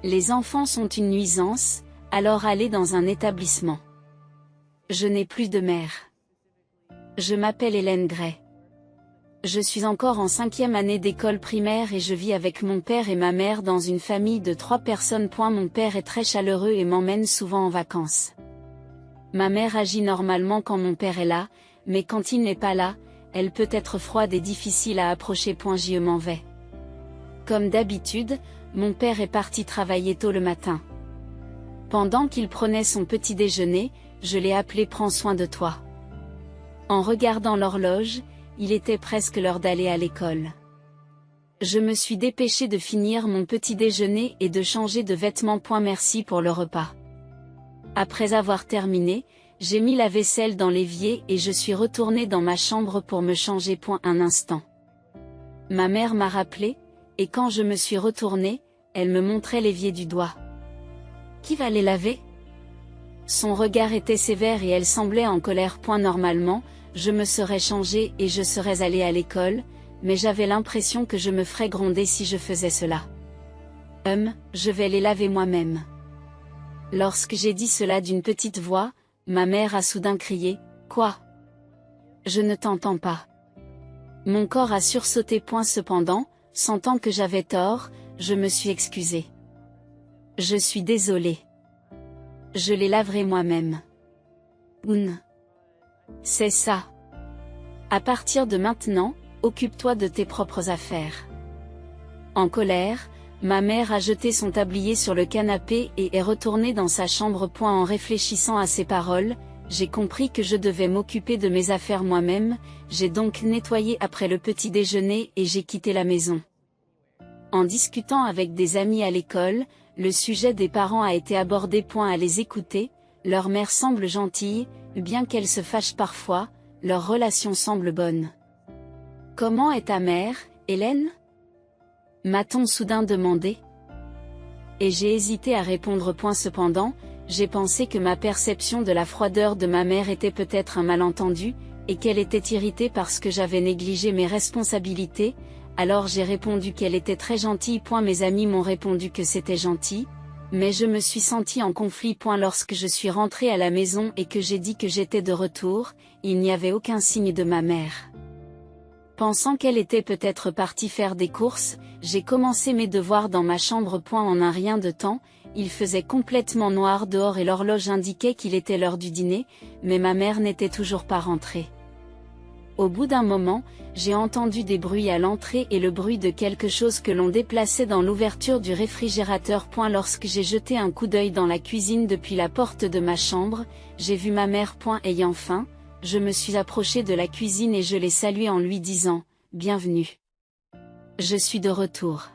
Les enfants sont une nuisance, alors allez dans un établissement. Je n'ai plus de mère. Je m'appelle Hélène Gray. Je suis encore en 5e année d'école primaire et je vis avec mon père et ma mère dans une famille de 3 personnes. Mon père est très chaleureux et m'emmène souvent en vacances. Ma mère agit normalement quand mon père est là, mais quand il n'est pas là, elle peut être froide et difficile à approcher. Je m'en vais. Comme d'habitude, mon père est parti travailler tôt le matin. Pendant qu'il prenait son petit déjeuner, je l'ai appelé « Prends soin de toi ». En regardant l'horloge, il était presque l'heure d'aller à l'école. Je me suis dépêchée de finir mon petit déjeuner et de changer de vêtements. Merci pour le repas. Après avoir terminé, j'ai mis la vaisselle dans l'évier et je suis retournée dans ma chambre pour me changer. Un instant. Ma mère m'a rappelé, et quand je me suis retournée, elle me montrait l'évier du doigt. Qui va les laver? Son regard était sévère et elle semblait en colère. Normalement, je me serais changée et je serais allée à l'école, mais j'avais l'impression que je me ferais gronder si je faisais cela. Je vais les laver moi-même. Lorsque j'ai dit cela d'une petite voix, ma mère a soudain crié « Quoi? Je ne t'entends pas. » Mon corps a sursauté. Cependant, sentant que j'avais tort, je me suis excusée. Je suis désolée. Je les laverai moi-même. C'est ça. À partir de maintenant, occupe-toi de tes propres affaires. En colère, ma mère a jeté son tablier sur le canapé et est retournée dans sa chambre. En réfléchissant à ces paroles, j'ai compris que je devais m'occuper de mes affaires moi-même. J'ai donc nettoyé après le petit déjeuner et j'ai quitté la maison. En discutant avec des amis à l'école, le sujet des parents a été abordé. À les écouter, leur mère semble gentille, bien qu'elle se fâche parfois, leur relation semble bonne. Comment est ta mère, Hélène? M'a-t-on soudain demandé. Et j'ai hésité à répondre. Cependant, j'ai pensé que ma perception de la froideur de ma mère était peut-être un malentendu, et qu'elle était irritée parce que j'avais négligé mes responsabilités, alors j'ai répondu qu'elle était très gentille. Mes amis m'ont répondu que c'était gentil, mais je me suis sentie en conflit. Lorsque je suis rentrée à la maison et que j'ai dit que j'étais de retour, il n'y avait aucun signe de ma mère. Pensant qu'elle était peut-être partie faire des courses, j'ai commencé mes devoirs dans ma chambre. En un rien de temps, il faisait complètement noir dehors et l'horloge indiquait qu'il était l'heure du dîner, mais ma mère n'était toujours pas rentrée. Au bout d'un moment, j'ai entendu des bruits à l'entrée et le bruit de quelque chose que l'on déplaçait dans l'ouverture du réfrigérateur. Lorsque j'ai jeté un coup d'œil dans la cuisine depuis la porte de ma chambre, j'ai vu ma mère. Ayant faim, je me suis approchée de la cuisine et je l'ai saluée en lui disant « Bienvenue. Je suis de retour. »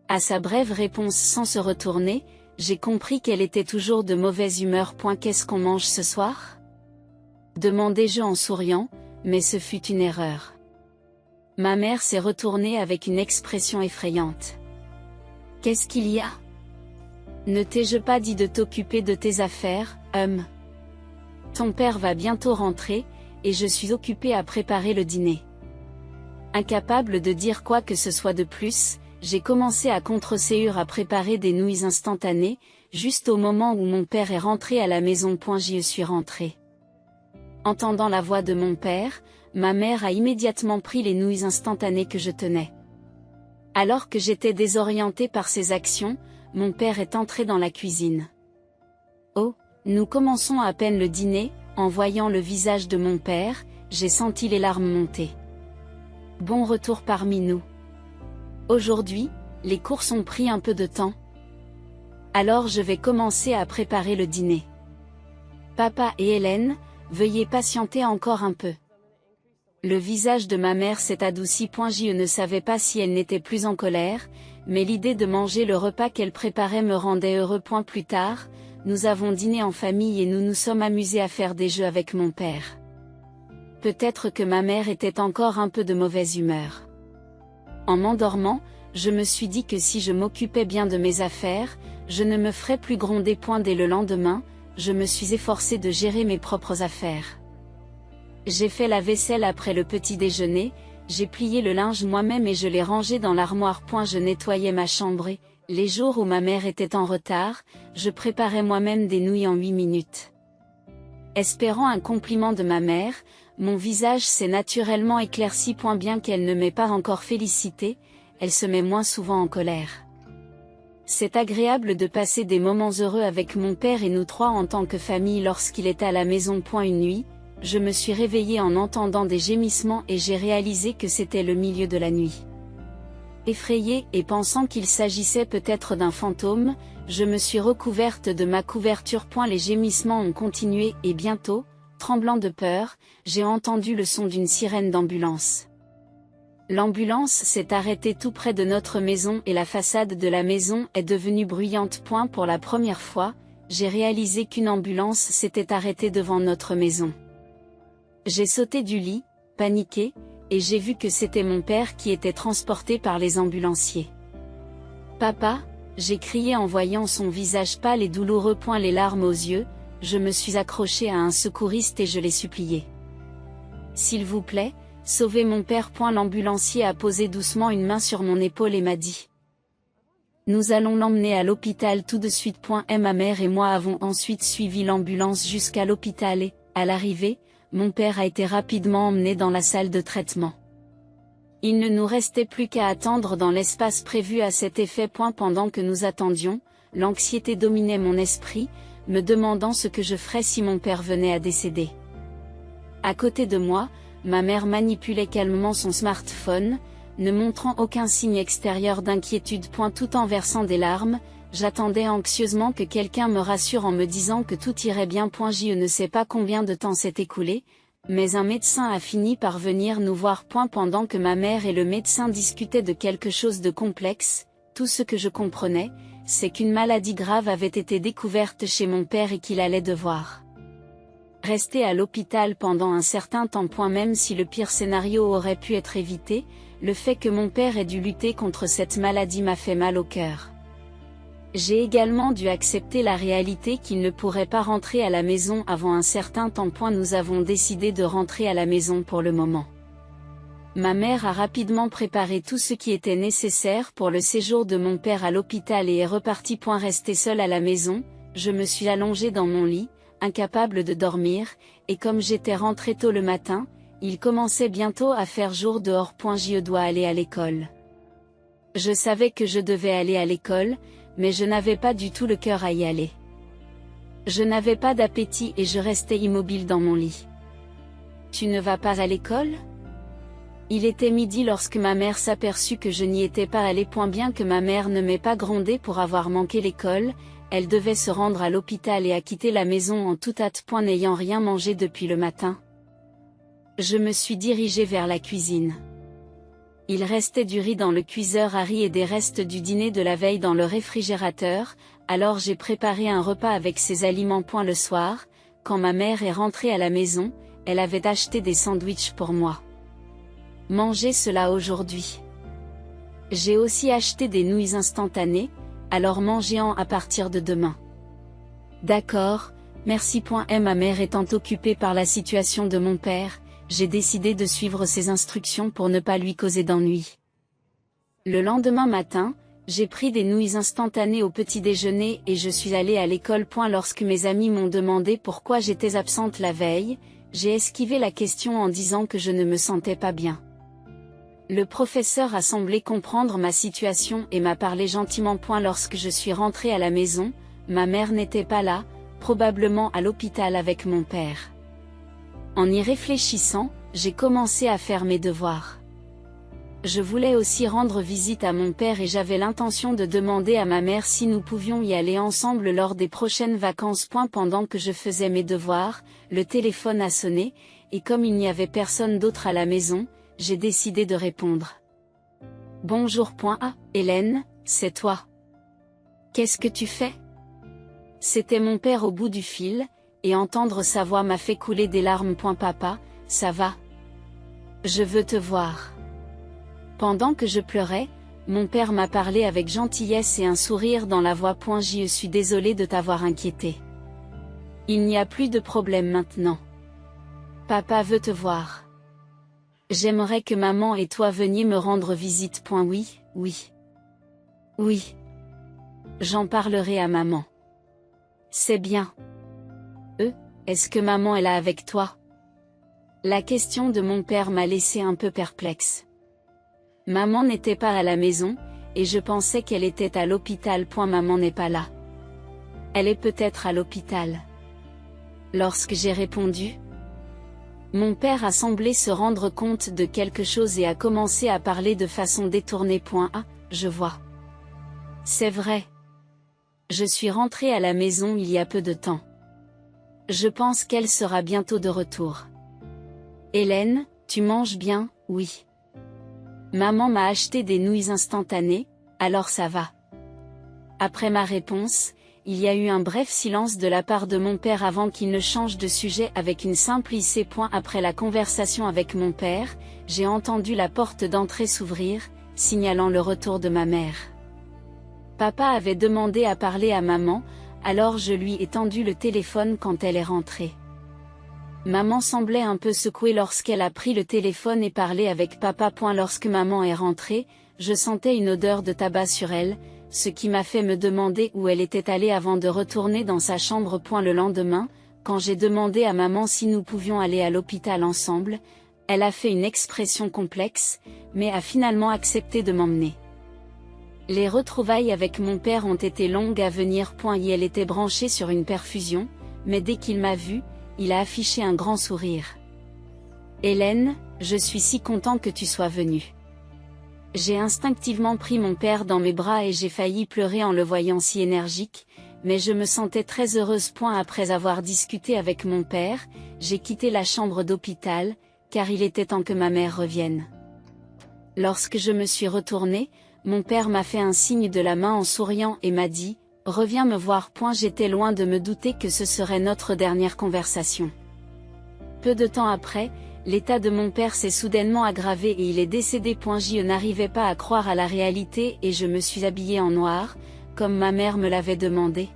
À sa brève réponse sans se retourner, j'ai compris qu'elle était toujours de mauvaise humeur. Qu'est-ce qu'on mange ce soir? Demandai-je en souriant, mais ce fut une erreur. Ma mère s'est retournée avec une expression effrayante. Qu'est-ce qu'il y a? Ne t'ai-je pas dit de t'occuper de tes affaires, Ton père va bientôt rentrer, et je suis occupée à préparer le dîner. Incapable de dire quoi que ce soit de plus, j'ai commencé à contre-séure à préparer des nouilles instantanées, juste au moment où mon père est rentré à la maison. J'y suis rentrée. Entendant la voix de mon père, ma mère a immédiatement pris les nouilles instantanées que je tenais. Alors que j'étais désorientée par ses actions, mon père est entré dans la cuisine. Oh, nous commençons à peine le dîner. En voyant le visage de mon père, j'ai senti les larmes monter. Bon retour parmi nous. Aujourd'hui, les courses ont pris un peu de temps. Alors je vais commencer à préparer le dîner. Papa et Hélène, veuillez patienter encore un peu. Le visage de ma mère s'est adouci. Je ne savais pas si elle n'était plus en colère, mais l'idée de manger le repas qu'elle préparait me rendait heureux. Plus tard, nous avons dîné en famille et nous nous sommes amusés à faire des jeux avec mon père. Peut-être que ma mère était encore un peu de mauvaise humeur. En m'endormant, je me suis dit que si je m'occupais bien de mes affaires, je ne me ferais plus gronder. Dès le lendemain, je me suis efforcée de gérer mes propres affaires. J'ai fait la vaisselle après le petit déjeuner, j'ai plié le linge moi-même et je l'ai rangé dans l'armoire. Je nettoyais ma chambre Les jours où ma mère était en retard, je préparais moi-même des nouilles en 8 minutes. Espérant un compliment de ma mère, mon visage s'est naturellement éclairci. Bien qu'elle ne m'ait pas encore félicité, elle se met moins souvent en colère. C'est agréable de passer des moments heureux avec mon père et nous trois en tant que famille lorsqu'il est à la maison. Une nuit, je me suis réveillée en entendant des gémissements et j'ai réalisé que c'était le milieu de la nuit. Effrayée et pensant qu'il s'agissait peut-être d'un fantôme, je me suis recouverte de ma couverture. Les gémissements ont continué et bientôt, tremblant de peur, j'ai entendu le son d'une sirène d'ambulance. L'ambulance s'est arrêtée tout près de notre maison et la façade de la maison est devenue bruyante. Pour la première fois, j'ai réalisé qu'une ambulance s'était arrêtée devant notre maison. J'ai sauté du lit, paniqué, et j'ai vu que c'était mon père qui était transporté par les ambulanciers. « Papa !» j'ai crié en voyant son visage pâle et douloureux. Les larmes aux yeux, je me suis accrochée à un secouriste et je l'ai supplié. « S'il vous plaît, sauvez mon père !» L'ambulancier a posé doucement une main sur mon épaule et m'a dit « Nous allons l'emmener à l'hôpital tout de suite. » Ma mère et moi avons ensuite suivi l'ambulance jusqu'à l'hôpital et, à l'arrivée, mon père a été rapidement emmené dans la salle de traitement. Il ne nous restait plus qu'à attendre dans l'espace prévu à cet effet. Pendant que nous attendions, l'anxiété dominait mon esprit, me demandant ce que je ferais si mon père venait à décéder. À côté de moi, ma mère manipulait calmement son smartphone, ne montrant aucun signe extérieur d'inquiétude. Tout en versant des larmes, j'attendais anxieusement que quelqu'un me rassure en me disant que tout irait bien. Je ne sais pas combien de temps s'est écoulé, mais un médecin a fini par venir nous voir. Pendant que ma mère et le médecin discutaient de quelque chose de complexe, tout ce que je comprenais, c'est qu'une maladie grave avait été découverte chez mon père et qu'il allait devoir rester à l'hôpital pendant un certain temps. Même si le pire scénario aurait pu être évité, le fait que mon père ait dû lutter contre cette maladie m'a fait mal au cœur. J'ai également dû accepter la réalité qu'il ne pourrait pas rentrer à la maison avant un certain temps. Nous avons décidé de rentrer à la maison pour le moment. Ma mère a rapidement préparé tout ce qui était nécessaire pour le séjour de mon père à l'hôpital et est repartie. Restée seule à la maison, je me suis allongée dans mon lit, incapable de dormir, et comme j'étais rentrée tôt le matin, il commençait bientôt à faire jour dehors. Je dois aller à l'école. Je savais que je devais aller à l'école, mais je n'avais pas du tout le cœur à y aller. Je n'avais pas d'appétit et je restais immobile dans mon lit. « Tu ne vas pas à l'école ?» Il était midi lorsque ma mère s'aperçut que je n'y étais pas allée. Bien que ma mère ne m'ait pas grondée pour avoir manqué l'école, elle devait se rendre à l'hôpital et a quitté la maison en toute hâte. N'ayant rien mangé depuis le matin, je me suis dirigée vers la cuisine. Il restait du riz dans le cuiseur à riz et des restes du dîner de la veille dans le réfrigérateur, alors j'ai préparé un repas avec ces aliments. Le soir, quand ma mère est rentrée à la maison, elle avait acheté des sandwichs pour moi. Mangez cela aujourd'hui. J'ai aussi acheté des nouilles instantanées, alors mangez-en à partir de demain. D'accord, merci. Ma mère étant occupée par la situation de mon père, j'ai décidé de suivre ses instructions pour ne pas lui causer d'ennui. Le lendemain matin, j'ai pris des nouilles instantanées au petit déjeuner et je suis allée à l'école. Lorsque mes amis m'ont demandé pourquoi j'étais absente la veille, j'ai esquivé la question en disant que je ne me sentais pas bien. Le professeur a semblé comprendre ma situation et m'a parlé gentiment. Lorsque je suis rentrée à la maison, ma mère n'était pas là, probablement à l'hôpital avec mon père. En y réfléchissant, j'ai commencé à faire mes devoirs. Je voulais aussi rendre visite à mon père et j'avais l'intention de demander à ma mère si nous pouvions y aller ensemble lors des prochaines vacances. Pendant que je faisais mes devoirs, le téléphone a sonné, et comme il n'y avait personne d'autre à la maison, j'ai décidé de répondre. « Bonjour. Ah, Hélène, c'est toi. Qu'est-ce que tu fais ?» C'était mon père au bout du fil, et entendre sa voix m'a fait couler des larmes. Papa, ça va? Je veux te voir. Pendant que je pleurais, mon père m'a parlé avec gentillesse et un sourire dans la voix. Je suis désolée de t'avoir inquiété. Il n'y a plus de problème maintenant. Papa veut te voir. J'aimerais que maman et toi veniez me rendre visite. Oui. J'en parlerai à maman. C'est bien. Est-ce que maman est là avec toi? La question de mon père m'a laissé un peu perplexe. Maman n'était pas à la maison, et je pensais qu'elle était à l'hôpital. Maman n'est pas là. Elle est peut-être à l'hôpital. Lorsque j'ai répondu, mon père a semblé se rendre compte de quelque chose et a commencé à parler de façon détournée. Ah, je vois. C'est vrai. Je suis rentrée à la maison il y a peu de temps. Je pense qu'elle sera bientôt de retour. Hélène, tu manges bien? Oui. Maman m'a acheté des nouilles instantanées, alors ça va. Après ma réponse, il y a eu un bref silence de la part de mon père avant qu'il ne change de sujet avec une simple IC. Après la conversation avec mon père, j'ai entendu la porte d'entrée s'ouvrir, signalant le retour de ma mère. Papa avait demandé à parler à maman, alors je lui ai tendu le téléphone quand elle est rentrée. Maman semblait un peu secouée lorsqu'elle a pris le téléphone et parlé avec papa. Lorsque maman est rentrée, je sentais une odeur de tabac sur elle, ce qui m'a fait me demander où elle était allée avant de retourner dans sa chambre. Le lendemain, quand j'ai demandé à maman si nous pouvions aller à l'hôpital ensemble, elle a fait une expression complexe, mais a finalement accepté de m'emmener. Les retrouvailles avec mon père ont été longues à venir. Elle était branchée sur une perfusion, mais dès qu'il m'a vue, il a affiché un grand sourire. Hélène, je suis si content que tu sois venue. J'ai instinctivement pris mon père dans mes bras et j'ai failli pleurer en le voyant si énergique, mais je me sentais très heureuse. Après avoir discuté avec mon père, j'ai quitté la chambre d'hôpital, car il était temps que ma mère revienne. Lorsque je me suis retournée, mon père m'a fait un signe de la main en souriant et m'a dit « Reviens me voir ». J'étais loin de me douter que ce serait notre dernière conversation. Peu de temps après, l'état de mon père s'est soudainement aggravé et il est décédé. Je n'arrivais pas à croire à la réalité et je me suis habillée en noir, comme ma mère me l'avait demandé,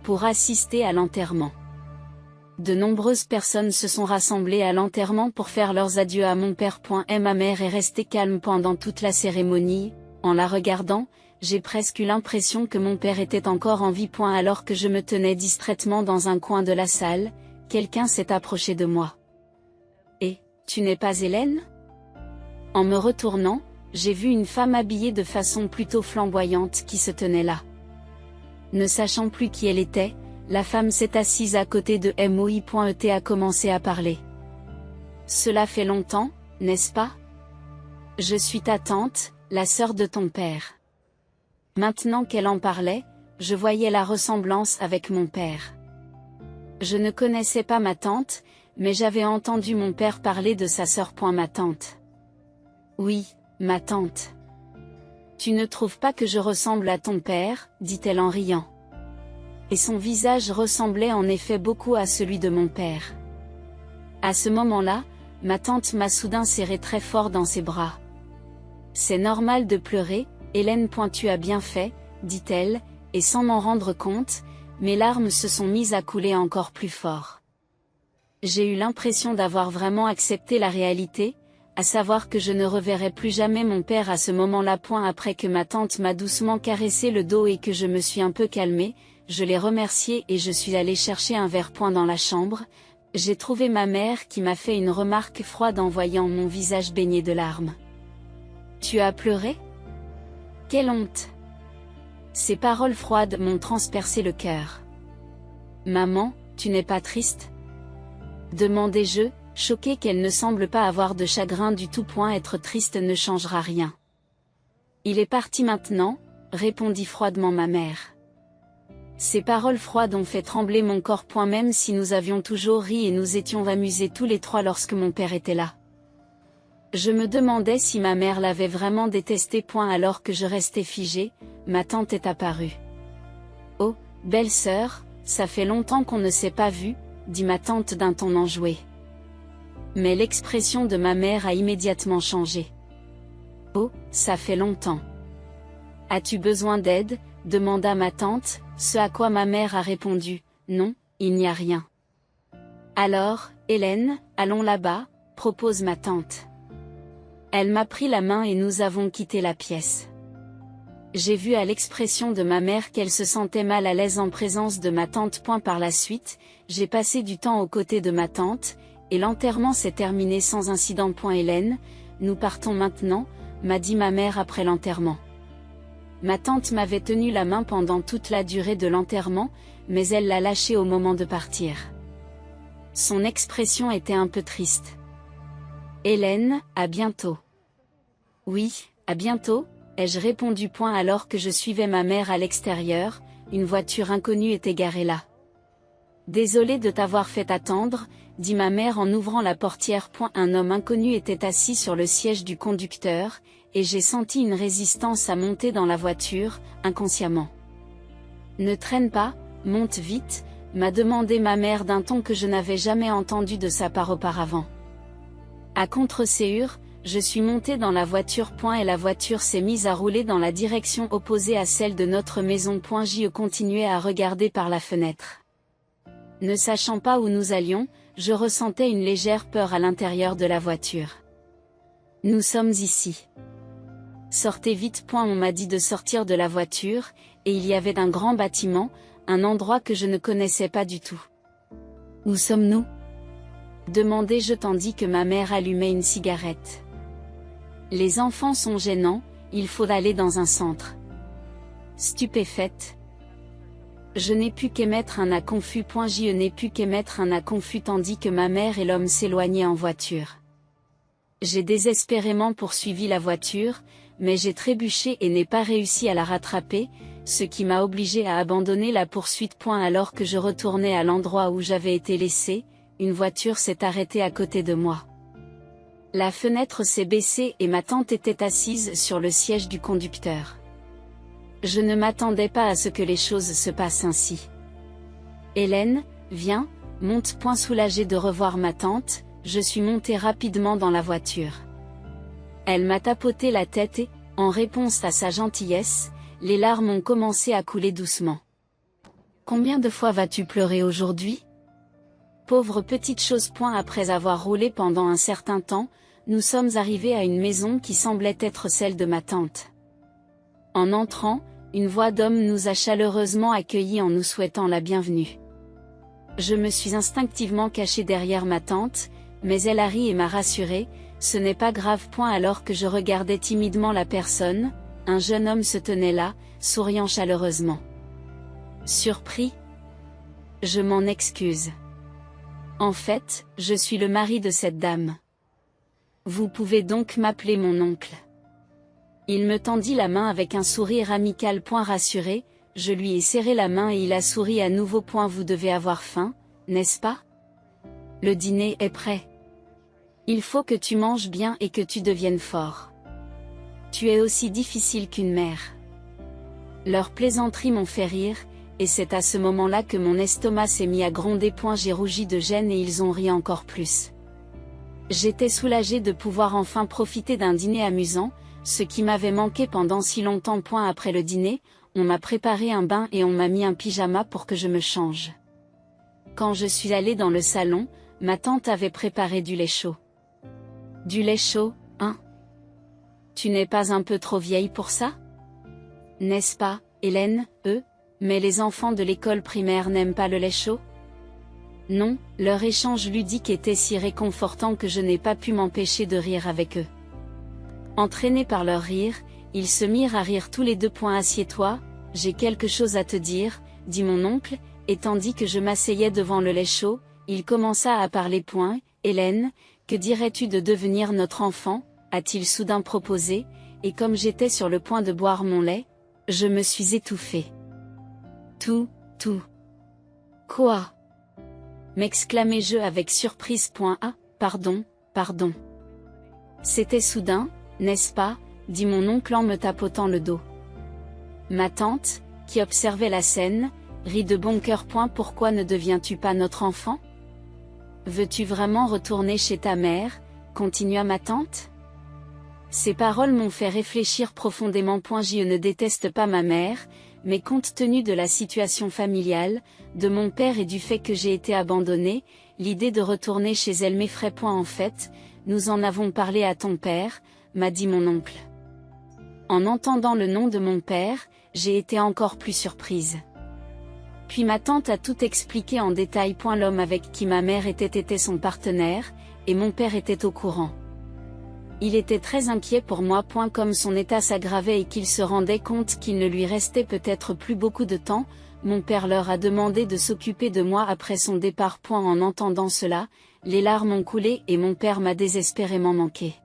pour assister à l'enterrement. De nombreuses personnes se sont rassemblées à l'enterrement pour faire leurs adieux à mon père. Ma mère est restée calme pendant toute la cérémonie. En la regardant, j'ai presque eu l'impression que mon père était encore en vie. Alors que je me tenais distraitement dans un coin de la salle, quelqu'un s'est approché de moi. « Et, tu n'es pas Hélène ?» En me retournant, j'ai vu une femme habillée de façon plutôt flamboyante qui se tenait là. Ne sachant plus qui elle était, la femme s'est assise à côté de moi. Et a commencé à parler. « Cela fait longtemps, n'est-ce pas? Je suis ta tante, la sœur de ton père. » Maintenant qu'elle en parlait, je voyais la ressemblance avec mon père. Je ne connaissais pas ma tante, mais j'avais entendu mon père parler de sa sœur. Ma tante. Oui, ma tante. Tu ne trouves pas que je ressemble à ton père, dit-elle en riant. Et son visage ressemblait en effet beaucoup à celui de mon père. À ce moment-là, ma tante m'a soudain serré très fort dans ses bras. C'est normal de pleurer, Hélène. Tu as bien fait, dit-elle, et sans m'en rendre compte, mes larmes se sont mises à couler encore plus fort. J'ai eu l'impression d'avoir vraiment accepté la réalité, à savoir que je ne reverrai plus jamais mon père à ce moment-là. Après que ma tante m'a doucement caressé le dos et que je me suis un peu calmée, je l'ai remerciée et je suis allée chercher un verre. Dans la chambre, j'ai trouvé ma mère qui m'a fait une remarque froide en voyant mon visage baigné de larmes. « Tu as pleuré? Quelle honte !» Ces paroles froides m'ont transpercé le cœur. « Maman, tu n'es pas triste ?» demandai-je, choquée qu'elle ne semble pas avoir de chagrin du tout. Être triste ne changera rien. « Il est parti maintenant, » répondit froidement ma mère. Ces paroles froides ont fait trembler mon corps. Même si nous avions toujours ri et nous étions amusés tous les trois lorsque mon père était là. Je me demandais si ma mère l'avait vraiment détesté. Alors que je restais figée, ma tante est apparue. « Oh, belle-sœur, ça fait longtemps qu'on ne s'est pas vu, » dit ma tante d'un ton enjoué. Mais l'expression de ma mère a immédiatement changé. « Oh, ça fait longtemps. As-tu besoin d'aide ?» demanda ma tante, ce à quoi ma mère a répondu « Non, il n'y a rien. » « Alors, Hélène, allons là-bas » propose ma tante. Elle m'a pris la main et nous avons quitté la pièce. J'ai vu à l'expression de ma mère qu'elle se sentait mal à l'aise en présence de ma tante. Par la suite, j'ai passé du temps aux côtés de ma tante, et l'enterrement s'est terminé sans incident. Hélène, nous partons maintenant, m'a dit ma mère après l'enterrement. Ma tante m'avait tenu la main pendant toute la durée de l'enterrement, mais elle l'a lâchée au moment de partir. Son expression était un peu triste. Hélène, à bientôt. Oui, à bientôt, ai-je répondu. Alors que je suivais ma mère à l'extérieur, une voiture inconnue était garée là. Désolée de t'avoir fait attendre, dit ma mère en ouvrant la portière. Un homme inconnu était assis sur le siège du conducteur, et j'ai senti une résistance à monter dans la voiture, inconsciemment. Ne traîne pas, monte vite, m'a demandé ma mère d'un ton que je n'avais jamais entendu de sa part auparavant. À contre-séure, je suis montée dans la voiture. Et la voiture s'est mise à rouler dans la direction opposée à celle de notre maison. J'y continuais à regarder par la fenêtre. Ne sachant pas où nous allions, je ressentais une légère peur à l'intérieur de la voiture. Nous sommes ici. Sortez vite. On m'a dit de sortir de la voiture, et il y avait un grand bâtiment, un endroit que je ne connaissais pas du tout. Où sommes-nous ? Demandai-je tandis que ma mère allumait une cigarette. Les enfants sont gênants, il faut aller dans un centre. Stupéfaite. Je n'ai pu qu'émettre un à confus. Je n'ai pu qu'émettre un à confus tandis que ma mère et l'homme s'éloignaient en voiture. J'ai désespérément poursuivi la voiture, mais j'ai trébuché et n'ai pas réussi à la rattraper, ce qui m'a obligé à abandonner la poursuite. Alors que je retournais à l'endroit où j'avais été laissé, une voiture s'est arrêtée à côté de moi. La fenêtre s'est baissée et ma tante était assise sur le siège du conducteur. Je ne m'attendais pas à ce que les choses se passent ainsi. Hélène, viens, monte. Soulagée de revoir ma tante, je suis montée rapidement dans la voiture. Elle m'a tapoté la tête et, en réponse à sa gentillesse, les larmes ont commencé à couler doucement. Combien de fois vas-tu pleurer aujourd'hui ? Pauvre petite chose. Après avoir roulé pendant un certain temps, nous sommes arrivés à une maison qui semblait être celle de ma tante. En entrant, une voix d'homme nous a chaleureusement accueillis en nous souhaitant la bienvenue. Je me suis instinctivement cachée derrière ma tante, mais elle a ri et m'a rassurée, ce n'est pas grave. Alors que je regardais timidement la personne, un jeune homme se tenait là, souriant chaleureusement. Surpris ? Je m'en excuse. En fait, je suis le mari de cette dame. Vous pouvez donc m'appeler mon oncle. Il me tendit la main avec un sourire amical. Rassuré, je lui ai serré la main et il a souri à nouveau. Vous devez avoir faim, n'est-ce pas ? Le dîner est prêt. Il faut que tu manges bien et que tu deviennes fort. Tu es aussi difficile qu'une mère. Leurs plaisanteries m'ont fait rire, et c'est à ce moment-là que mon estomac s'est mis à gronder. J'ai rougi de gêne et ils ont ri encore plus. J'étais soulagée de pouvoir enfin profiter d'un dîner amusant, ce qui m'avait manqué pendant si longtemps. Après le dîner, on m'a préparé un bain et on m'a mis un pyjama pour que je me change. Quand je suis allée dans le salon, ma tante avait préparé du lait chaud. Du lait chaud, hein ? Tu n'es pas un peu trop vieille pour ça ? N'est-ce pas, Hélène, mais les enfants de l'école primaire n'aiment pas le lait chaud ? Non, leur échange ludique était si réconfortant que je n'ai pas pu m'empêcher de rire avec eux. Entraînés par leur rire, ils se mirent à rire tous les deux. Assieds-toi, j'ai quelque chose à te dire, dit mon oncle, et tandis que je m'asseyais devant le lait chaud, il commença à parler. Hélène, que dirais-tu de devenir notre enfant, a-t-il soudain proposé, et comme j'étais sur le point de boire mon lait, je me suis étouffée. Tout. Quoi ? M'exclamai-je avec surprise. Pardon. C'était soudain, n'est-ce pas, dit mon oncle en me tapotant le dos. Ma tante, qui observait la scène, rit de bon cœur. Pourquoi ne deviens-tu pas notre enfant ? Veux-tu vraiment retourner chez ta mère, continua ma tante. Ces paroles m'ont fait réfléchir profondément. Je ne déteste pas ma mère, mais compte tenu de la situation familiale, de mon père et du fait que j'ai été abandonnée, l'idée de retourner chez elle m'effraie. En fait, nous en avons parlé à ton père, m'a dit mon oncle. En entendant le nom de mon père, j'ai été encore plus surprise. Puis ma tante a tout expliqué en détail. L'homme avec qui ma mère était son partenaire, et mon père était au courant. Il était très inquiet pour moi. Comme son état s'aggravait et qu'il se rendait compte qu'il ne lui restait peut-être plus beaucoup de temps, mon père leur a demandé de s'occuper de moi après son départ. En entendant cela, les larmes ont coulé et mon père m'a désespérément manqué.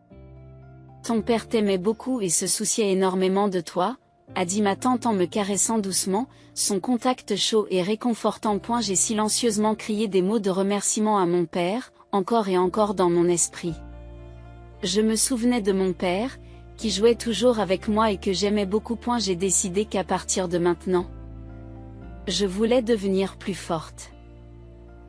Ton père t'aimait beaucoup et se souciait énormément de toi, a dit ma tante en me caressant doucement, son contact chaud et réconfortant. J'ai silencieusement crié des mots de remerciement à mon père, encore et encore dans mon esprit. Je me souvenais de mon père, qui jouait toujours avec moi et que j'aimais beaucoup. J'ai décidé qu'à partir de maintenant, je voulais devenir plus forte.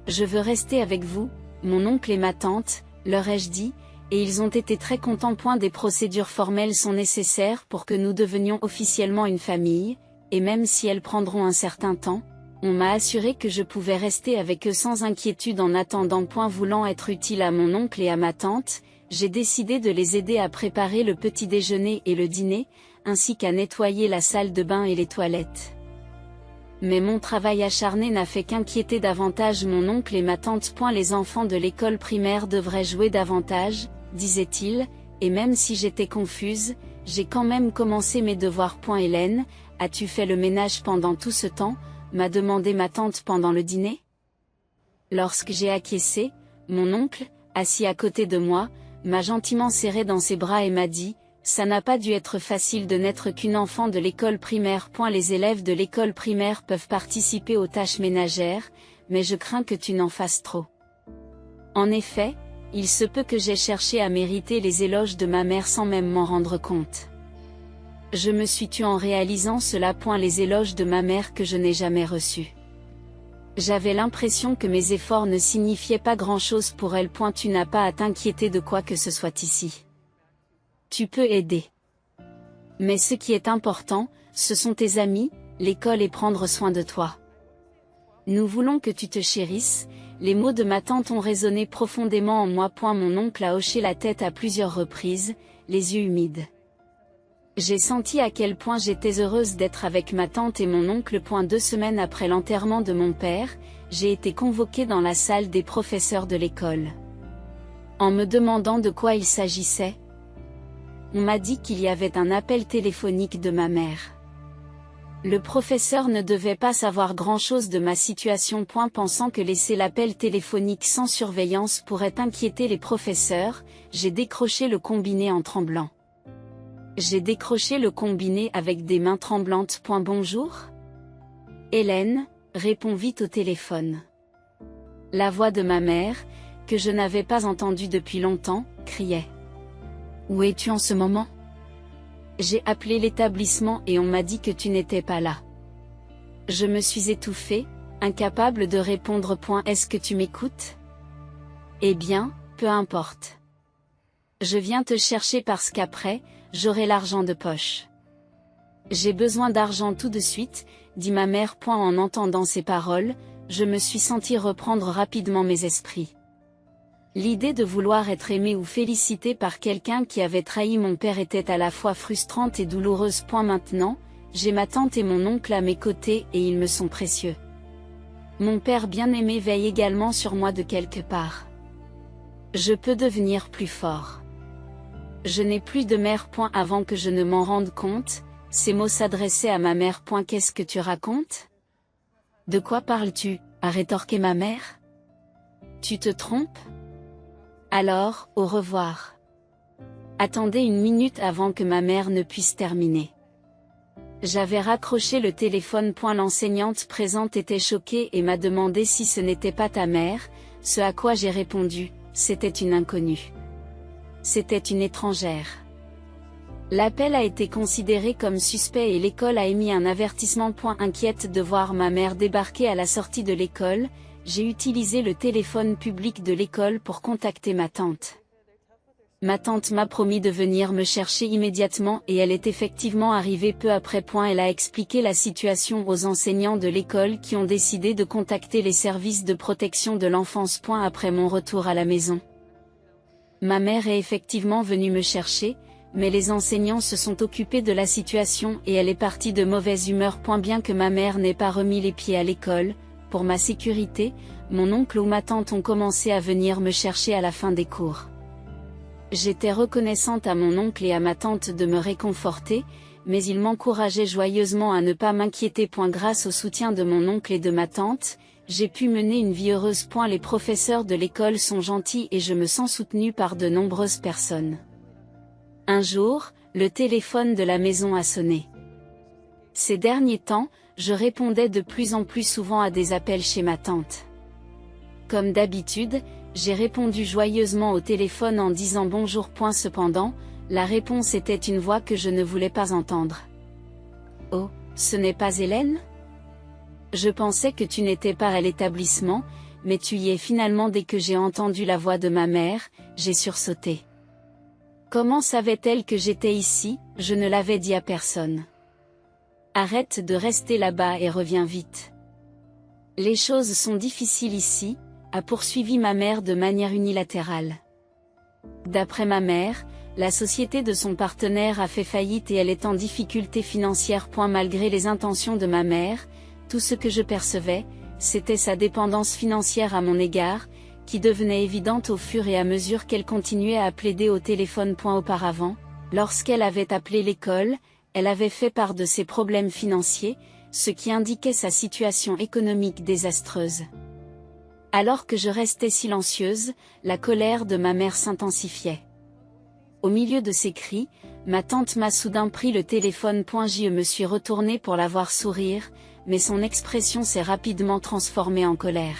Je veux rester avec vous, mon oncle et ma tante, leur ai-je dit, et ils ont été très contents. Des procédures formelles sont nécessaires pour que nous devenions officiellement une famille, et même si elles prendront un certain temps, on m'a assuré que je pouvais rester avec eux sans inquiétude en attendant. Voulant être utile à mon oncle et à ma tante, j'ai décidé de les aider à préparer le petit déjeuner et le dîner, ainsi qu'à nettoyer la salle de bain et les toilettes. Mais mon travail acharné n'a fait qu'inquiéter davantage mon oncle et ma tante. Les enfants de l'école primaire devraient jouer davantage, disait-il, et même si j'étais confuse, j'ai quand même commencé mes devoirs. Hélène, as-tu fait le ménage pendant tout ce temps, m'a demandé ma tante pendant le dîner. Lorsque j'ai acquiescé, mon oncle, assis à côté de moi, m'a gentiment serré dans ses bras et m'a dit, ça n'a pas dû être facile de n'être qu'une enfant de l'école primaire. Les élèves de l'école primaire peuvent participer aux tâches ménagères, mais je crains que tu n'en fasses trop. En effet, il se peut que j'aie cherché à mériter les éloges de ma mère sans même m'en rendre compte. Je me suis tue en réalisant cela. Les éloges de ma mère que je n'ai jamais reçus. J'avais l'impression que mes efforts ne signifiaient pas grand-chose pour elle. Tu n'as pas à t'inquiéter de quoi que ce soit ici. Tu peux aider. Mais ce qui est important, ce sont tes amis, l'école et prendre soin de toi. Nous voulons que tu te chérisses. Les mots de ma tante ont résonné profondément en moi. Mon oncle a hoché la tête à plusieurs reprises, les yeux humides. J'ai senti à quel point j'étais heureuse d'être avec ma tante et mon oncle. 2 semaines après l'enterrement de mon père, j'ai été convoquée dans la salle des professeurs de l'école. En me demandant de quoi il s'agissait, on m'a dit qu'il y avait un appel téléphonique de ma mère. Le professeur ne devait pas savoir grand-chose de ma situation. Pensant que laisser l'appel téléphonique sans surveillance pourrait inquiéter les professeurs, j'ai décroché le combiné en tremblant. J'ai décroché le combiné avec des mains tremblantes. Bonjour ? Hélène, réponds vite au téléphone. La voix de ma mère, que je n'avais pas entendue depuis longtemps, criait. Où es-tu en ce moment ? J'ai appelé l'établissement et on m'a dit que tu n'étais pas là. Je me suis étouffée, incapable de répondre. Est-ce que tu m'écoutes ? Eh bien, peu importe. Je viens te chercher parce qu'après, j'aurai l'argent de poche. J'ai besoin d'argent tout de suite, dit ma mère. En entendant ces paroles, je me suis sentie reprendre rapidement mes esprits. L'idée de vouloir être aimée ou félicitée par quelqu'un qui avait trahi mon père était à la fois frustrante et douloureuse. Maintenant, j'ai ma tante et mon oncle à mes côtés et ils me sont précieux. Mon père bien-aimé veille également sur moi de quelque part. Je peux devenir plus fort. Je n'ai plus de mère. Avant que je ne m'en rende compte, ces mots s'adressaient à ma mère. Qu'est-ce que tu racontes ? De quoi parles-tu ? A rétorqué ma mère. Tu te trompes ? Alors, au revoir. Attendez une minute avant que ma mère ne puisse terminer. J'avais raccroché le téléphone. L'enseignante présente était choquée et m'a demandé si ce n'était pas ta mère, ce à quoi j'ai répondu, c'était une inconnue. C'était une étrangère. L'appel a été considéré comme suspect et l'école a émis un avertissement. Inquiète de voir ma mère débarquer à la sortie de l'école, j'ai utilisé le téléphone public de l'école pour contacter ma tante. Ma tante m'a promis de venir me chercher immédiatement et elle est effectivement arrivée peu après. Elle a expliqué la situation aux enseignants de l'école qui ont décidé de contacter les services de protection de l'enfance. Après mon retour à la maison, ma mère est effectivement venue me chercher, mais les enseignants se sont occupés de la situation et elle est partie de mauvaise humeur. Bien que ma mère n'ait pas remis les pieds à l'école, pour ma sécurité, mon oncle ou ma tante ont commencé à venir me chercher à la fin des cours. J'étais reconnaissante à mon oncle et à ma tante de me réconforter, mais ils m'encourageaient joyeusement à ne pas m'inquiéter. Grâce au soutien de mon oncle et de ma tante, j'ai pu mener une vie heureuse. Les professeurs de l'école sont gentils et je me sens soutenue par de nombreuses personnes. Un jour, le téléphone de la maison a sonné. Ces derniers temps, je répondais de plus en plus souvent à des appels chez ma tante. Comme d'habitude, j'ai répondu joyeusement au téléphone en disant bonjour. Cependant, la réponse était une voix que je ne voulais pas entendre. « Oh, ce n'est pas Hélène ? Je pensais que tu n'étais pas à l'établissement, mais tu y es finalement. » Dès que j'ai entendu la voix de ma mère, j'ai sursauté. Comment savait-elle que j'étais ici? Je ne l'avais dit à personne. Arrête de rester là-bas et reviens vite. Les choses sont difficiles ici, a poursuivi ma mère de manière unilatérale. D'après ma mère, la société de son partenaire a fait faillite et elle est en difficulté financière. Malgré les intentions de ma mère, tout ce que je percevais, c'était sa dépendance financière à mon égard, qui devenait évidente au fur et à mesure qu'elle continuait à plaider au téléphone. Auparavant, lorsqu'elle avait appelé l'école, elle avait fait part de ses problèmes financiers, ce qui indiquait sa situation économique désastreuse. Alors que je restais silencieuse, la colère de ma mère s'intensifiait. Au milieu de ses cris, ma tante m'a soudain pris le téléphone. Je me suis retournée pour la voir sourire, mais son expression s'est rapidement transformée en colère.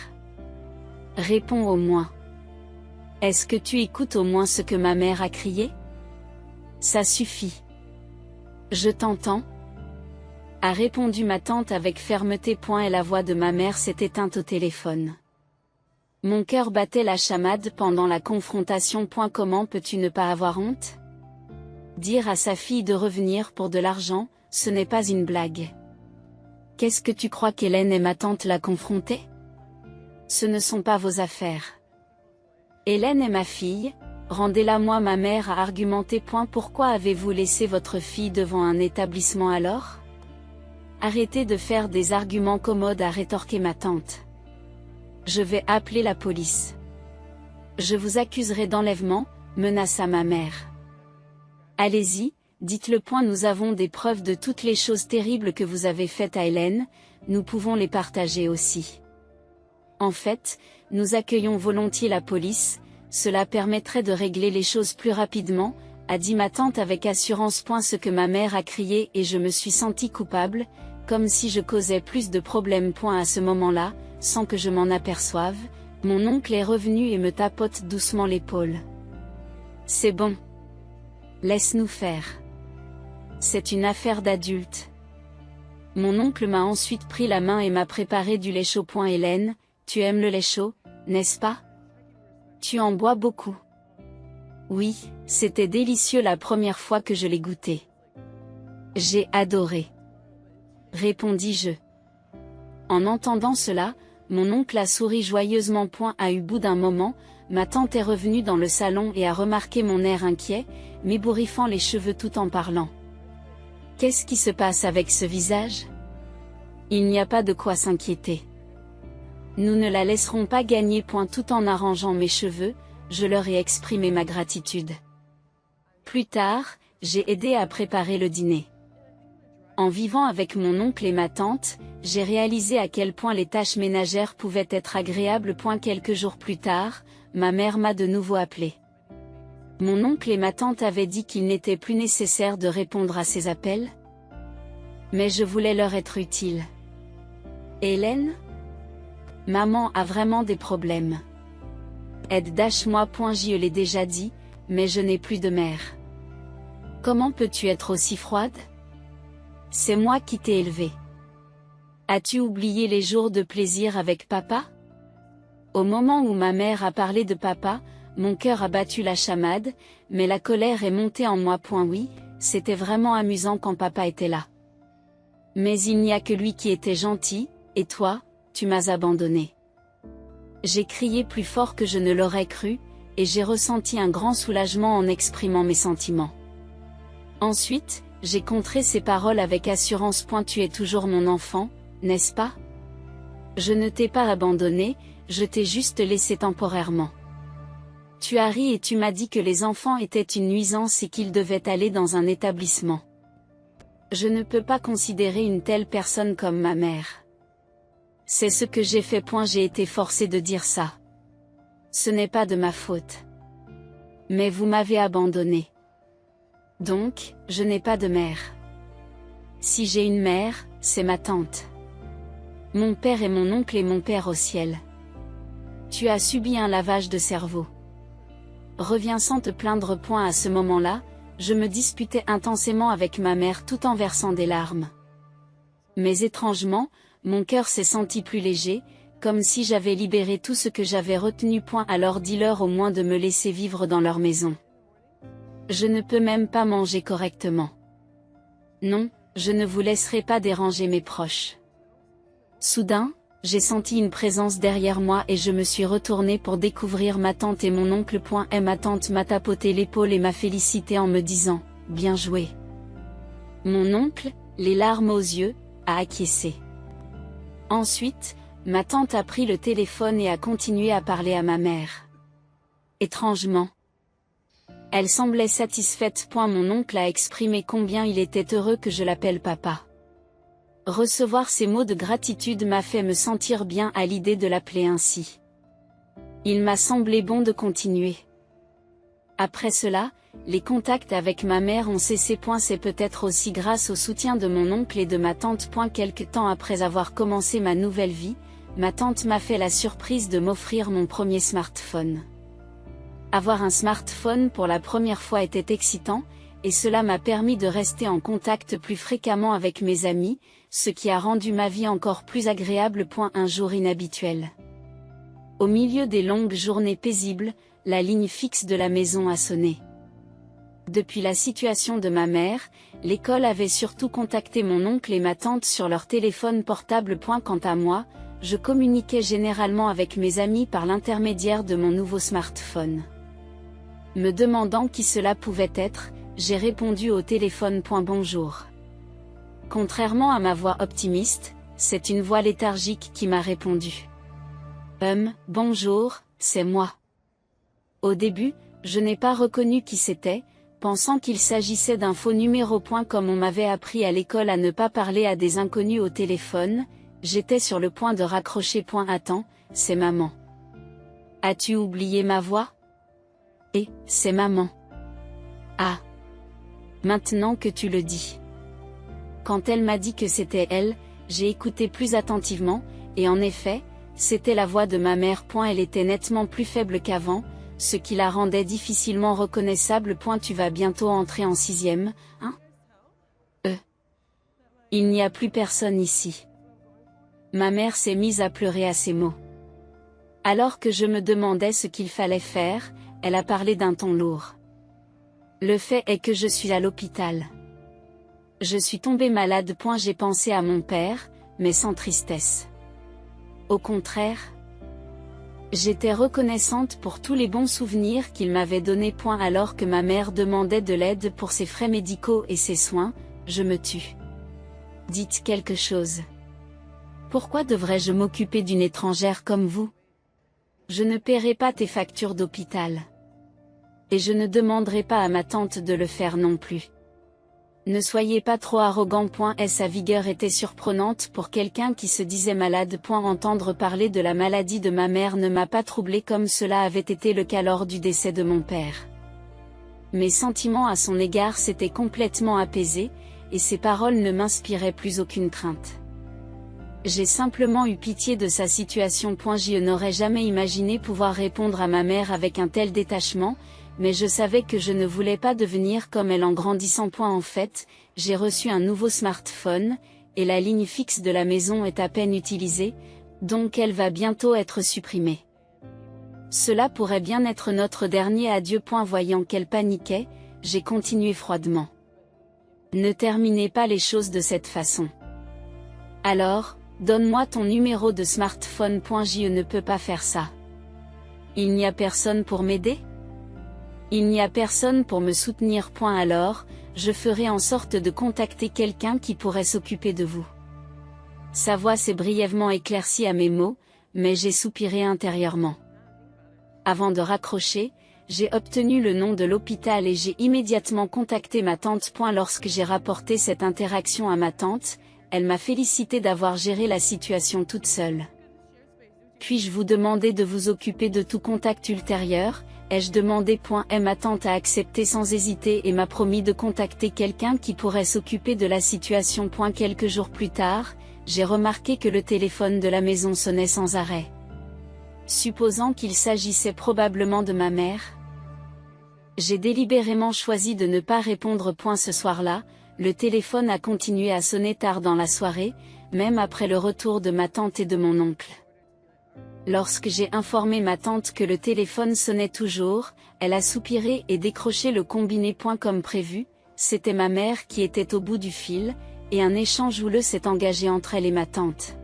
Réponds au moins. Est-ce que tu écoutes au moins ce que ma mère a crié? Ça suffit. Je t'entends, a répondu ma tante avec fermeté. Et la voix de ma mère s'est éteinte au téléphone. Mon cœur battait la chamade pendant la confrontation. Comment peux-tu ne pas avoir honte? Dire à sa fille de revenir pour de l'argent, ce n'est pas une blague. Qu'est-ce que tu crois qu'Hélène et ma tante la confrontaient? Ce ne sont pas vos affaires. Hélène est ma fille, rendez-la moi. Ma mère a argumenté. Pourquoi avez-vous laissé votre fille devant un établissement alors? Arrêtez de faire des arguments commodes, a rétorqué ma tante. Je vais appeler la police. Je vous accuserai d'enlèvement, menaça ma mère. Allez-y, dites-le. Nous avons des preuves de toutes les choses terribles que vous avez faites à Hélène, nous pouvons les partager aussi. En fait, nous accueillons volontiers la police, cela permettrait de régler les choses plus rapidement, a dit ma tante avec assurance. Ce que ma mère a crié et je me suis sentie coupable, comme si je causais plus de problèmes. À ce moment-là, sans que je m'en aperçoive, mon oncle est revenu et me tapote doucement l'épaule. C'est bon. Laisse-nous faire. C'est une affaire d'adulte. Mon oncle m'a ensuite pris la main et m'a préparé du lait chaud. Hélène, tu aimes le lait chaud, n'est-ce pas? Tu en bois beaucoup. Oui, c'était délicieux la première fois que je l'ai goûté. J'ai adoré. Répondis-je. En entendant cela, mon oncle a souri joyeusement. À au bout d'un moment, ma tante est revenue dans le salon et a remarqué mon air inquiet, m'ébouriffant les cheveux tout en parlant. Qu'est-ce qui se passe avec ce visage? Il n'y a pas de quoi s'inquiéter. Nous ne la laisserons pas gagner. Tout en arrangeant mes cheveux, je leur ai exprimé ma gratitude. Plus tard, j'ai aidé à préparer le dîner. En vivant avec mon oncle et ma tante, j'ai réalisé à quel point les tâches ménagères pouvaient être agréables. Quelques jours plus tard, ma mère m'a de nouveau appelé. Mon oncle et ma tante avaient dit qu'il n'était plus nécessaire de répondre à ces appels. Mais je voulais leur être utile. Hélène? Maman a vraiment des problèmes. Aide-moi. Je l'ai déjà dit, mais je n'ai plus de mère. Comment peux-tu être aussi froide? C'est moi qui t'ai élevée. As-tu oublié les jours de plaisir avec papa? Au moment où ma mère a parlé de papa, mon cœur a battu la chamade, mais la colère est montée en moi. Oui, c'était vraiment amusant quand papa était là. Mais il n'y a que lui qui était gentil, et toi, tu m'as abandonné. J'ai crié plus fort que je ne l'aurais cru, et j'ai ressenti un grand soulagement en exprimant mes sentiments. Ensuite, j'ai contré ses paroles avec assurance. Tu es toujours mon enfant, n'est-ce pas? Je ne t'ai pas abandonné, je t'ai juste laissé temporairement. Tu as ri et tu m'as dit que les enfants étaient une nuisance et qu'ils devaient aller dans un établissement. Je ne peux pas considérer une telle personne comme ma mère. C'est ce que j'ai fait. J'ai été forcée de dire ça. Ce n'est pas de ma faute. Mais vous m'avez abandonné. Donc, je n'ai pas de mère. Si j'ai une mère, c'est ma tante. Mon père est mon oncle et mon père au ciel. Tu as subi un lavage de cerveau. Reviens sans te plaindre. À ce moment-là, je me disputais intensément avec ma mère tout en versant des larmes. Mais étrangement, mon cœur s'est senti plus léger, comme si j'avais libéré tout ce que j'avais retenu. Alors dis-leur au moins de me laisser vivre dans leur maison. Je ne peux même pas manger correctement. Non, je ne vous laisserai pas déranger mes proches. Soudain, j'ai senti une présence derrière moi et je me suis retournée pour découvrir ma tante et mon oncle. Et ma tante m'a tapoté l'épaule et m'a félicité en me disant « Bien joué ». Mon oncle, les larmes aux yeux, a acquiescé. Ensuite, ma tante a pris le téléphone et a continué à parler à ma mère. Étrangement, elle semblait satisfaite. Mon oncle a exprimé combien il était heureux que je l'appelle papa. Recevoir ces mots de gratitude m'a fait me sentir bien à l'idée de l'appeler ainsi. Il m'a semblé bon de continuer. Après cela, les contacts avec ma mère ont cessé. C'est peut-être aussi grâce au soutien de mon oncle et de ma tante. Quelque temps après avoir commencé ma nouvelle vie, ma tante m'a fait la surprise de m'offrir mon premier smartphone. Avoir un smartphone pour la première fois était excitant, et cela m'a permis de rester en contact plus fréquemment avec mes amis, ce qui a rendu ma vie encore plus agréable. Un jour inhabituel. Au milieu des longues journées paisibles, la ligne fixe de la maison a sonné. Depuis la situation de ma mère, l'école avait surtout contacté mon oncle et ma tante sur leur téléphone portable. Quant à moi, je communiquais généralement avec mes amis par l'intermédiaire de mon nouveau smartphone. Me demandant qui cela pouvait être, j'ai répondu au téléphone. Bonjour. Contrairement à ma voix optimiste, c'est une voix léthargique qui m'a répondu. Bonjour, c'est moi. Au début, je n'ai pas reconnu qui c'était, pensant qu'il s'agissait d'un faux numéro. Comme on m'avait appris à l'école à ne pas parler à des inconnus au téléphone, j'étais sur le point de raccrocher. Attends, c'est maman. As-tu oublié ma voix? Et, c'est maman. Ah. Maintenant que tu le dis. Quand elle m'a dit que c'était elle, j'ai écouté plus attentivement, et en effet, c'était la voix de ma mère. Elle était nettement plus faible qu'avant, ce qui la rendait difficilement reconnaissable. Tu vas bientôt entrer en 6e, hein? Il n'y a plus personne ici. Ma mère s'est mise à pleurer à ces mots. Alors que je me demandais ce qu'il fallait faire, elle a parlé d'un ton lourd. Le fait est que je suis à l'hôpital. Je suis tombée malade. J'ai pensé à mon père, mais sans tristesse. Au contraire, j'étais reconnaissante pour tous les bons souvenirs qu'il m'avait donnés. Alors que ma mère demandait de l'aide pour ses frais médicaux et ses soins, je me tue. Dites quelque chose. Pourquoi devrais-je m'occuper d'une étrangère comme vous? Je ne paierai pas tes factures d'hôpital. Et je ne demanderai pas à ma tante de le faire non plus. Ne soyez pas trop arrogant. Sa vigueur était surprenante pour quelqu'un qui se disait malade. Entendre parler de la maladie de ma mère ne m'a pas troublé comme cela avait été le cas lors du décès de mon père. Mes sentiments à son égard s'étaient complètement apaisés, et ses paroles ne m'inspiraient plus aucune crainte. J'ai simplement eu pitié de sa situation. Je n'aurais jamais imaginé pouvoir répondre à ma mère avec un tel détachement, mais je savais que je ne voulais pas devenir comme elle en grandissant. En fait, j'ai reçu un nouveau smartphone, et la ligne fixe de la maison est à peine utilisée, donc elle va bientôt être supprimée. Cela pourrait bien être notre dernier adieu. Voyant qu'elle paniquait, j'ai continué froidement. Ne terminez pas les choses de cette façon. Alors, donne-moi ton numéro de smartphone. Je ne peux pas faire ça. Il n'y a personne pour m'aider? Il n'y a personne pour me soutenir. Alors, je ferai en sorte de contacter quelqu'un qui pourrait s'occuper de vous. Sa voix s'est brièvement éclaircie à mes mots, mais j'ai soupiré intérieurement. Avant de raccrocher, j'ai obtenu le nom de l'hôpital et j'ai immédiatement contacté ma tante. Lorsque j'ai rapporté cette interaction à ma tante, elle m'a félicité d'avoir géré la situation toute seule. Puis-je vous demander de vous occuper de tout contact ultérieur, ai-je demandé. Et ma tante a accepté sans hésiter et m'a promis de contacter quelqu'un qui pourrait s'occuper de la situation. Quelques jours plus tard, j'ai remarqué que le téléphone de la maison sonnait sans arrêt. Supposant qu'il s'agissait probablement de ma mère, j'ai délibérément choisi de ne pas répondre. Ce soir-là, le téléphone a continué à sonner tard dans la soirée, même après le retour de ma tante et de mon oncle. Lorsque j'ai informé ma tante que le téléphone sonnait toujours, elle a soupiré et décroché le combiné. Comme prévu, c'était ma mère qui était au bout du fil, et un échange houleux s'est engagé entre elle et ma tante.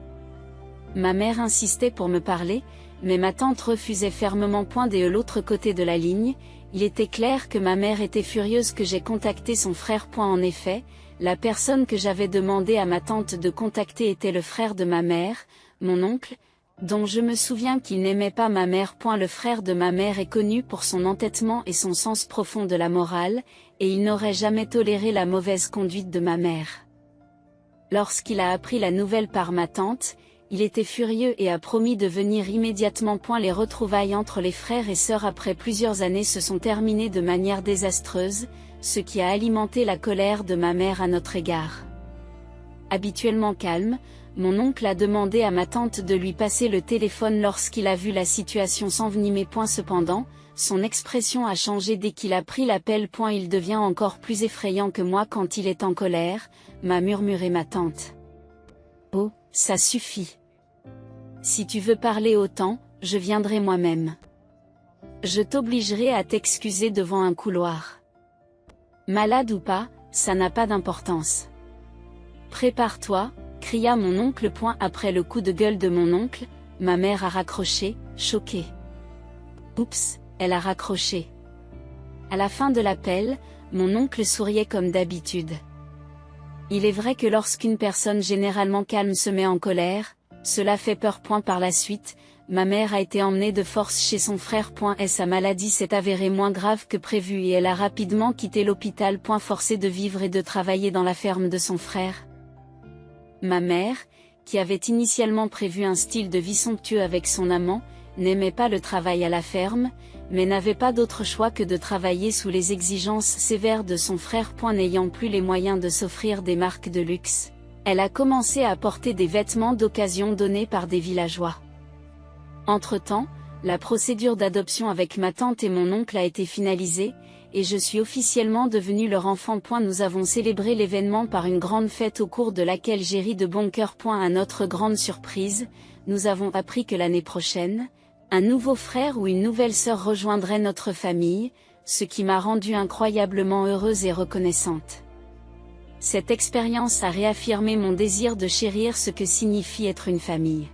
Ma mère insistait pour me parler, mais ma tante refusait fermement. De l'autre côté de la ligne, il était clair que ma mère était furieuse que j'ai contacté son frère. En effet, la personne que j'avais demandé à ma tante de contacter était le frère de ma mère, mon oncle, dont je me souviens qu'il n'aimait pas ma mère. Le frère de ma mère est connu pour son entêtement et son sens profond de la morale, et il n'aurait jamais toléré la mauvaise conduite de ma mère. Lorsqu'il a appris la nouvelle par ma tante, il était furieux et a promis de venir immédiatement. Les retrouvailles entre les frères et sœurs après plusieurs années se sont terminées de manière désastreuse, ce qui a alimenté la colère de ma mère à notre égard. Habituellement calme, mon oncle a demandé à ma tante de lui passer le téléphone lorsqu'il a vu la situation s'envenimer. Cependant, son expression a changé dès qu'il a pris l'appel. Il devient encore plus effrayant que moi quand il est en colère, m'a murmuré ma tante. Oh, ça suffit. Si tu veux parler autant, je viendrai moi-même. Je t'obligerai à t'excuser devant un couloir. Malade ou pas, ça n'a pas d'importance. Prépare-toi, cria mon oncle. Après le coup de gueule de mon oncle, ma mère a raccroché, choquée. Oups, elle a raccroché. À la fin de l'appel, mon oncle souriait comme d'habitude. Il est vrai que lorsqu'une personne généralement calme se met en colère, cela fait peur. Par la suite, ma mère a été emmenée de force chez son frère. Et sa maladie s'est avérée moins grave que prévu et elle a rapidement quitté l'hôpital. Forcée de vivre et de travailler dans la ferme de son frère. Ma mère, qui avait initialement prévu un style de vie somptueux avec son amant, n'aimait pas le travail à la ferme, mais n'avait pas d'autre choix que de travailler sous les exigences sévères de son frère. N'ayant plus les moyens de s'offrir des marques de luxe, elle a commencé à porter des vêtements d'occasion donnés par des villageois. Entre-temps, la procédure d'adoption avec ma tante et mon oncle a été finalisée, et je suis officiellement devenu leur enfant. Nous avons célébré l'événement par une grande fête au cours de laquelle j'ai ri de bon cœur. À notre grande surprise, nous avons appris que l'année prochaine, un nouveau frère ou une nouvelle sœur rejoindrait notre famille, ce qui m'a rendue incroyablement heureuse et reconnaissante. Cette expérience a réaffirmé mon désir de chérir ce que signifie être une famille.